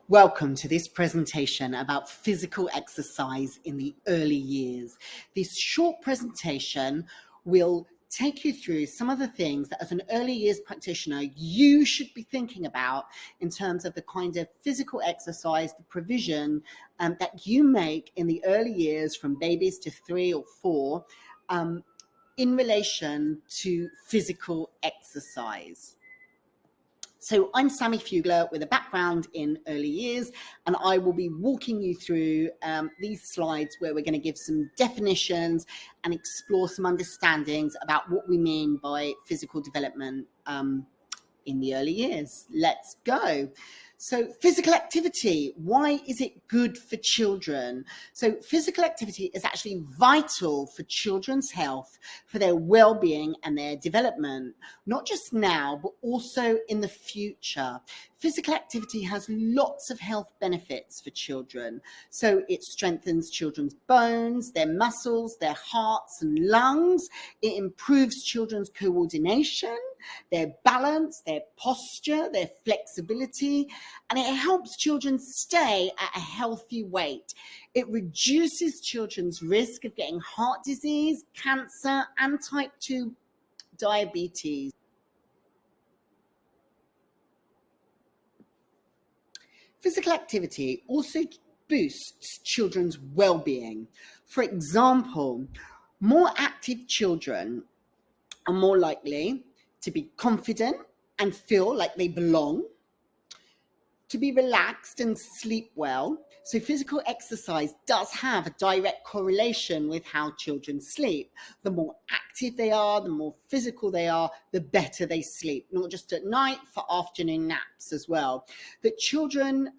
Welcome to this presentation about physical exercise in the early years. This short presentation will take you through some of the things that as an early years practitioner you should be thinking about in terms of the kind of physical exercise, the provision that you make in the early years from babies to 3 or 4 in relation to physical exercise. So I'm Sammy Fugler with a background in early years, and I will be walking you through these slides where we're going to give some definitions and explore some understandings about what we mean by physical development in the early years. Let's go. So physical activity, why is it good for children? So physical activity is actually vital for children's health, for their well-being and their development, not just now, but also in the future. Physical activity has lots of health benefits for children. So it strengthens children's bones, their muscles, their hearts and lungs. It improves children's coordination, their balance, their posture, their flexibility, and it helps children stay at a healthy weight. It reduces children's risk of getting heart disease, cancer, and type 2 diabetes. Physical activity also boosts children's well-being. For example, more active children are more likely to be confident and feel like they belong, to be relaxed and sleep well. So physical exercise does have a direct correlation with how children sleep. The more active they are, the more physical they are, the better they sleep, not just at night, for afternoon naps as well. That children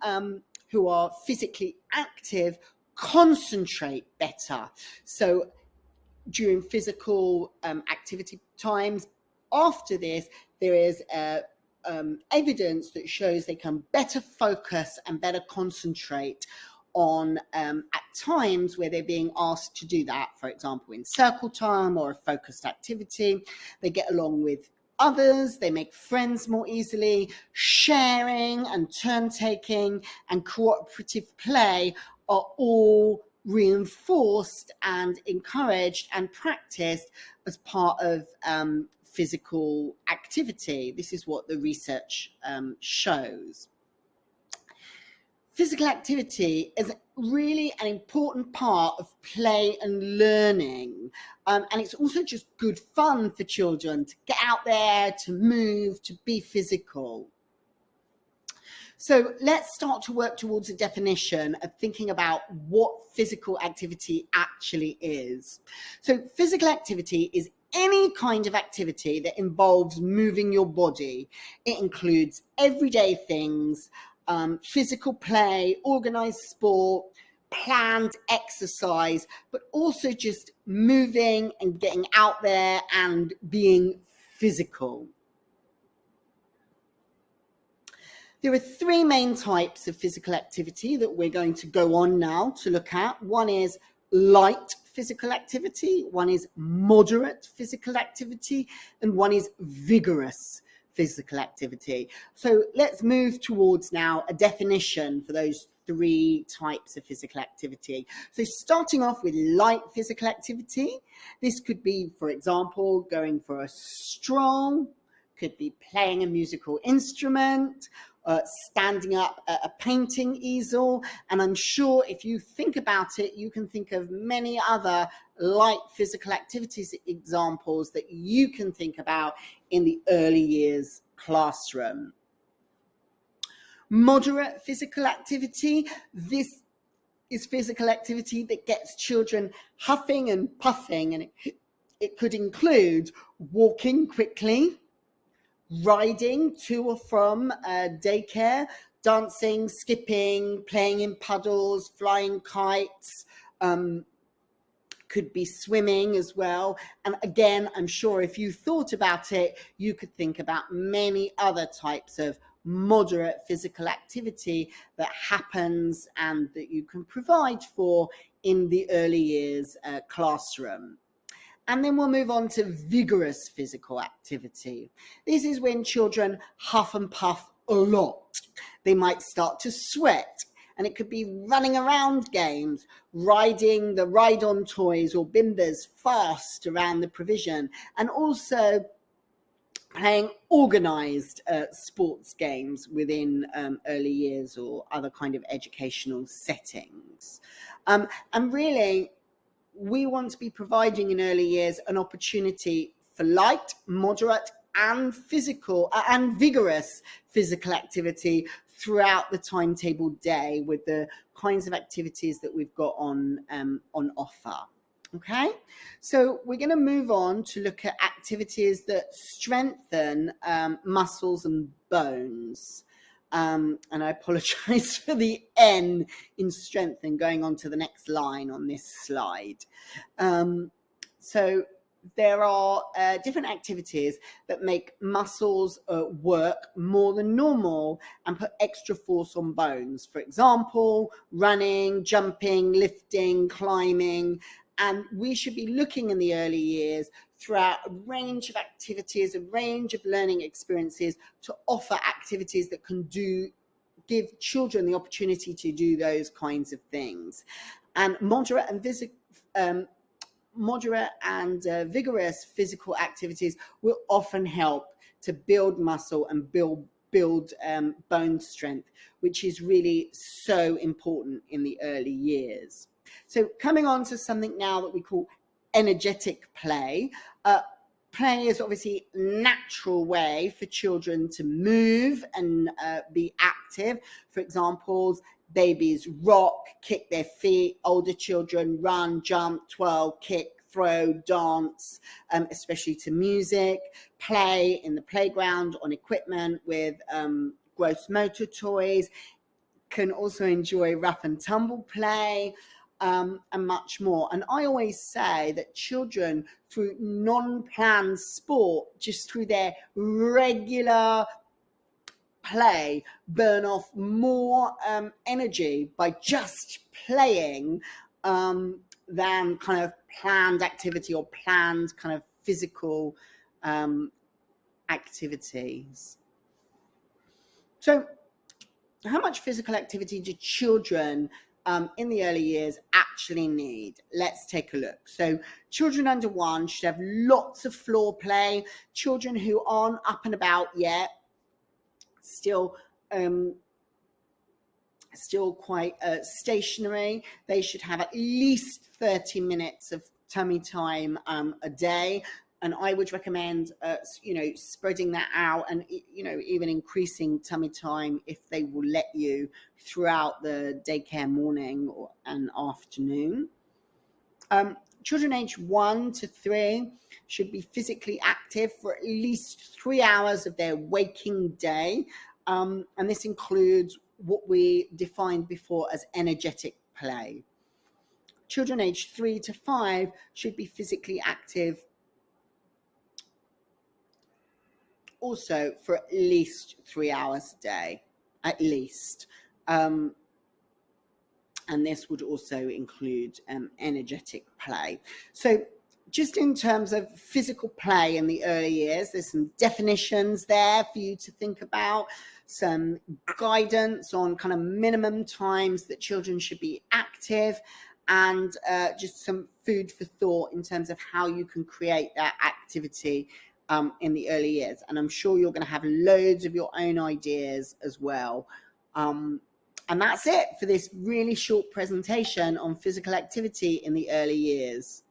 who are physically active concentrate better. So during physical activity times, after this, there is evidence that shows they can better focus and better concentrate on at times where they're being asked to do that, for example, in circle time or a focused activity. They get along with others, they make friends more easily. Sharing and turn taking and cooperative play are all reinforced and encouraged and practiced as part of physical activity. This is what the research shows. Physical activity is really an important part of play and learning. And it's also just good fun for children to get out there, to move, to be physical. So let's start to work towards a definition of thinking about what physical activity actually is. So physical activity is any kind of activity that involves moving your body. It includes everyday things, physical play, organized sport, planned exercise, but also just moving and getting out there and being physical. There are 3 main types of physical activity that we're going to go on now to look at. One is light physical activity, one is moderate physical activity, and one is vigorous physical activity. So let's move towards now a definition for those 3 types of physical activity. So starting off with light physical activity, this could be, for example, going for a stroll, could be playing a musical instrument, standing up at a painting easel, and I'm sure if you think about it, you can think of many other light physical activities examples that you can think about in the early years classroom. Moderate physical activity, this is physical activity that gets children huffing and puffing, and it could include walking quickly, riding to or from daycare, dancing, skipping, playing in puddles, flying kites, could be swimming as well. And again, I'm sure if you thought about it, you could think about many other types of moderate physical activity that happens and that you can provide for in the early years classroom. And then we'll move on to vigorous physical activity. This is when children huff and puff a lot. They might start to sweat, and it could be running around games, riding the ride-on toys or bimbers fast around the provision, and also playing organised sports games within early years or other kind of educational settings. And really, we want to be providing in early years an opportunity for light, moderate, and vigorous physical activity throughout the timetable day with the kinds of activities that we've got on offer. Okay, so we're going to move on to look at activities that strengthen muscles and bones. And I apologize for the N in strengthen going on to the next line on this slide. So there are different activities that make muscles work more than normal and put extra force on bones. For example, running, jumping, lifting, climbing. And we should be looking in the early years throughout a range of activities, a range of learning experiences to offer activities that can give children the opportunity to do those kinds of things. And moderate and vigorous physical activities will often help to build muscle and build bone strength, which is really so important in the early years. So coming on to something now that we call energetic play. Play is obviously a natural way for children to move and be active. For example, babies rock, kick their feet. Older children run, jump, twirl, kick, throw, dance, especially to music. Play in the playground on equipment with gross motor toys. Can also enjoy rough and tumble play. And much more. And I always say that children, through non-planned sport, just through their regular play, burn off more energy by just playing than kind of planned activity or planned kind of physical activities. So how much physical activity do children in the early years actually need? Let's take a look. So children under 1 should have lots of floor play. Children who aren't up and about yet, still quite stationary, they should have at least 30 minutes of tummy time a day. And I would recommend, spreading that out and, even increasing tummy time if they will let you throughout the daycare morning and afternoon. Children aged 1 to 3 should be physically active for at least 3 hours of their waking day. And this includes what we defined before as energetic play. Children aged 3 to 5 should be physically active also for at least 3 hours a day, at least. And this would also include energetic play. So just in terms of physical play in the early years, there's some definitions there for you to think about, some guidance on kind of minimum times that children should be active, and just some food for thought in terms of how you can create that activity in the early years. And I'm sure you're going to have loads of your own ideas as well. And that's it for this really short presentation on physical activity in the early years.